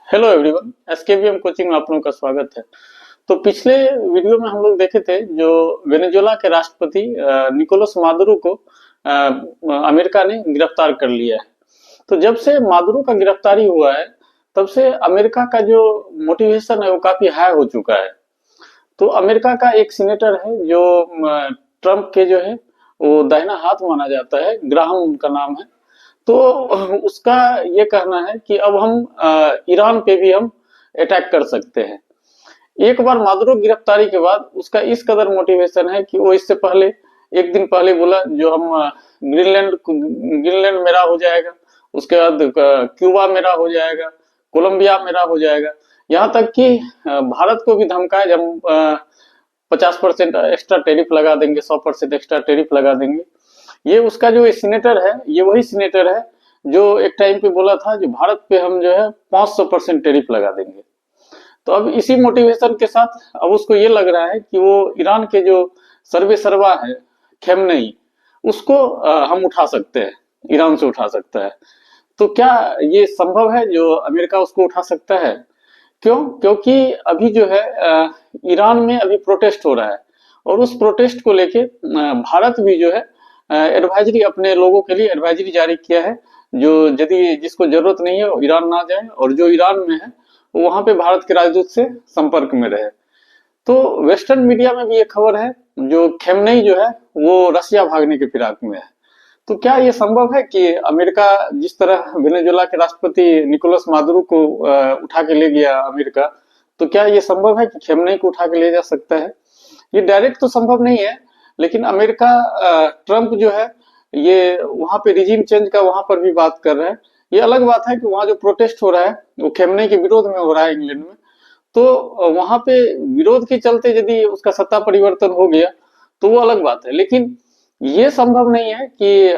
Hello everyone, एसकेबीएम coaching में आप लोगों का स्वागत है। तो पिछले वीडियो में हम लोग देखे थे जो वेनेजुएला के राष्ट्रपति निकोलस मादुरो को अमेरिका ने गिरफ्तार कर लिया है। तो जब से मादुरो का गिरफ्तारी हुआ है, तब से अमेरिका का जो मोटिवेशन है वो काफी हाई हो चुका है। तो अमेरिका का एक सीनेटर है जो ट्रम्प के जो है वो दाहिना हाथ माना जाता है, ग्राहम उनका नाम है। तो उसका ये कहना है कि अब हम ईरान पे भी हम अटैक कर सकते हैं। एक बार मादुरो गिरफ्तारी के बाद उसका इस कदर मोटिवेशन है कि वो इससे पहले एक दिन पहले बोला जो हम ग्रीनलैंड मेरा हो जाएगा, उसके बाद क्यूबा मेरा हो जाएगा, कोलंबिया मेरा हो जाएगा। यहाँ तक कि भारत को भी धमकाया जब 50% एक्स्ट्रा टैरिफ लगा देंगे, 100% एक्स्ट्रा टैरिफ लगा देंगे। ये उसका जो सीनेटर है, ये वही सीनेटर है जो एक टाइम पे बोला था जो भारत पे हम जो है 500% टैरिफ लगा देंगे। तो अब इसी मोटिवेशन के साथ अब उसको ये लग रहा है कि वो ईरान के जो सर्वे सर्वा है खेमनेई, उसको हम उठा सकते हैं, ईरान से उठा सकता है। तो क्या ये संभव है जो अमेरिका उसको उठा सकता है? क्यों? क्योंकि अभी जो है ईरान में अभी प्रोटेस्ट हो रहा है, और उस प्रोटेस्ट को लेके भारत भी जो है एडवाइजरी अपने लोगों के लिए एडवाइजरी जारी किया है, जो यदि जिसको जरूरत नहीं है वो ईरान ना जाए, और जो ईरान में है वो वहां पे भारत के राजदूत से संपर्क में रहे। तो वेस्टर्न मीडिया में भी ये खबर है जो खेमनेई जो है वो रसिया भागने के फिराक में है। तो क्या ये संभव है कि अमेरिका जिस तरह वेनेजुएला के राष्ट्रपति निकोलस मादुरो को उठा के ले गया अमेरिका, तो क्या ये संभव है कि खेमनेई को उठा के ले जा सकता है? ये डायरेक्ट तो संभव नहीं है, लेकिन अमेरिका ट्रम्प जो है ये वहां पे रिजीम चेंज का वहां पर भी बात कर रहा है। ये अलग बात है कि वहां जो प्रोटेस्ट हो रहा है वो खेमनेई के विरोध में हो रहा है इंग्लैंड में। तो वहां पे विरोध के चलते यदि उसका सत्ता परिवर्तन हो गया तो वो अलग बात है, लेकिन ये संभव नहीं है कि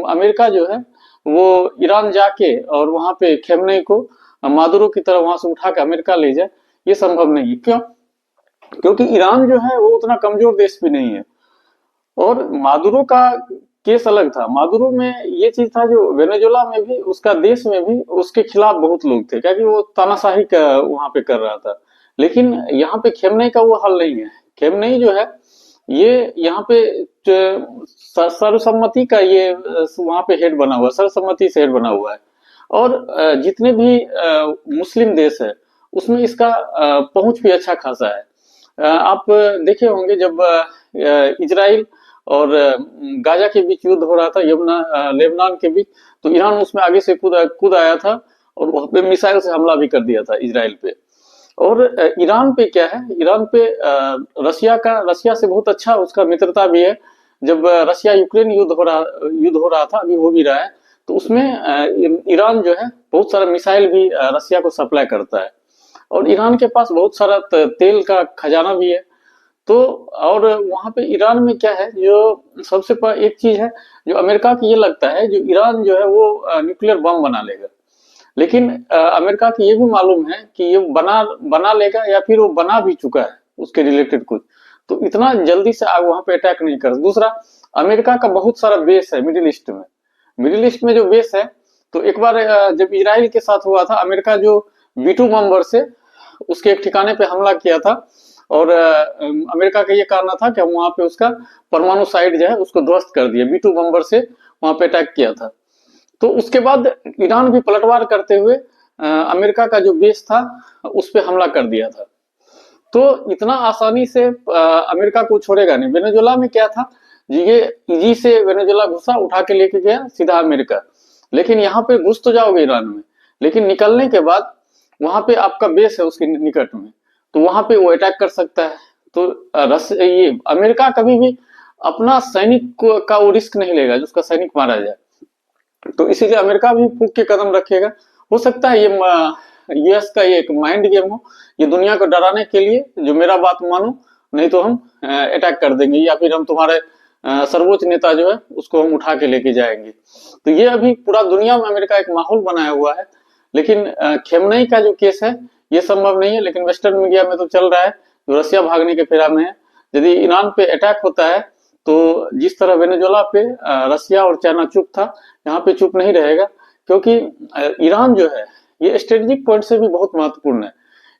अमेरिका जो है वो ईरान जाके और वहां पे खेमनेई को मादुरो की तरह वहां से उठा के अमेरिका ले जाए। ये संभव नहीं है। क्यों? क्योंकि ईरान जो है वो उतना कमजोर देश भी नहीं है, और मादुरो का केस अलग था। मादुरो में ये चीज था जो वेनेजुएला में भी, उसका देश में भी उसके खिलाफ बहुत लोग थे, क्योंकि वो तानाशाही का वहां पे कर रहा था। लेकिन यहाँ पे खेमनेई का वो हल नहीं है। खेमनेई जो है ये यहाँ पे सर्वसम्मति का ये वहां पे हेड बना हुआ है, सर्वसम्मति से हेड बना हुआ है। और जितने भी मुस्लिम देश है उसमें इसका पहुंच भी अच्छा खासा है। आप देखे होंगे जब इजराइल और गाजा के बीच युद्ध हो रहा था, लेबनान के बीच, तो ईरान उसमें आगे से कूद आया था और वहां पे मिसाइल से हमला भी कर दिया था इजराइल पे। और ईरान पे क्या है, ईरान पे रसिया से बहुत अच्छा उसका मित्रता भी है। जब रसिया यूक्रेन युद्ध हो रहा था, अभी हो भी रहा है, तो उसमें ईरान जो है बहुत सारा मिसाइल भी रसिया को सप्लाई करता है। और ईरान के पास बहुत सारा तेल का खजाना भी है। तो और वहां पे ईरान में क्या है जो एक चीज है जो अमेरिका की ये लगता है, जो ईरान जो है वो न्यूक्लियर बम बना लेगा। लेकिन अमेरिका की ये भी मालूम है कि ये बना बना लेगा या फिर वो बना भी चुका है उसके रिलेटेड कुछ, तो इतना जल्दी से आग वहां पे अटैक नहीं कर। दूसरा, अमेरिका का बहुत सारा बेस है मिडिल ईस्ट में। मिडिल ईस्ट में जो बेस है, तो एक बार जब इजराइल के साथ हुआ था, अमेरिका जो B2 बम्बर से उसके एक ठिकाने पे हमला किया था, और अमेरिका का ये कहना था कि हम वहां पे उसका परमाणु साइट जो है उसको ध्वस्त कर दिया, B2 बम्बर से वहां पे अटैक किया था। तो उसके बाद ईरान भी पलटवार करते हुए अमेरिका का जो बेस था उस पे हमला कर दिया था। तो इतना आसानी से अमेरिका को छोड़ेगा नहीं। वेनेजुएला में क्या था, ये इजी से वेनेजुएला घुसा, उठा के लेके गया सीधा अमेरिका। लेकिन यहाँ पे घुस तो जाओगे ईरान में, लेकिन निकलने के बाद वहां पे आपका बेस है उसके निकट में, तो वहां पे वो अटैक कर सकता है। तो ये अमेरिका कभी भी अपना का वो रिस्क नहीं लेगा जिसका सैनिक मारा जाए। तो इसीलिए अमेरिका भी फूक के कदम रखेगा। हो सकता है ये यूएस का ये एक माइंड गेम हो, ये दुनिया को डराने के लिए, जो मेरा बात मानो नहीं तो हम अटैक कर देंगे, या फिर हम तुम्हारे सर्वोच्च नेता जो है उसको हम उठा के लेके जाएंगे। तो ये अभी पूरा दुनिया में अमेरिका एक माहौल बनाया हुआ है। लेकिन खेमनेई का जो केस है ये संभव नहीं है, लेकिन वेस्टर्न मीडिया में तो चल रहा है जो रसिया भागने के फेरा में है। यदि ईरान पे अटैक होता है तो जिस तरह वेनेजुएला पे रसिया और चाइना चुप था, यहाँ पे चुप नहीं रहेगा। क्योंकि ईरान जो है ये स्ट्रेटेजिक पॉइंट से भी बहुत महत्वपूर्ण है।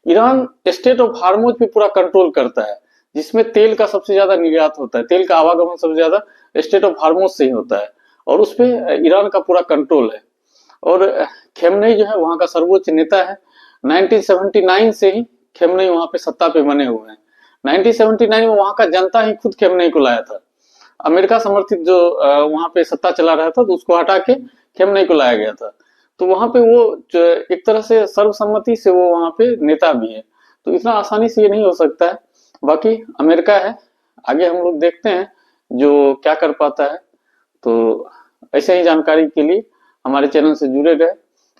ईरान स्टेट ऑफ हार्मोज पे पूरा कंट्रोल करता है, जिसमें तेल का सबसे ज्यादा निर्यात होता है, तेल का आवागमन सबसे ज्यादा स्टेट ऑफ हार्मोज से ही होता है, और उस पे ईरान का पूरा कंट्रोल है। और खेमनेई जो है वहां का सर्वोच्च नेता है। 1979 से ही खेमनेई वहां पे सत्ता पे बने हुए हैं। 1979 में वहां का जनता ही खुद खेमनेई को लाया था। अमेरिका समर्थित जो वहां पे सत्ता चला रहा था, तो उसको हटा के खेमनेई को लाया गया था। तो वहां पे वो एक तरह से सर्वसम्मति से वो वहां पे नेता भी है। तो इतना आसानी से ये नहीं हो सकता है। बाकी अमेरिका है, आगे हम लोग देखते हैं जो क्या कर पाता है। तो ऐसे ही जानकारी के लिए हमारे चैनल से जुड़े रहे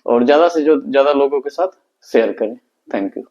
और ज्यादा से ज्यादा लोगों के साथ शेयर करें। Thank you.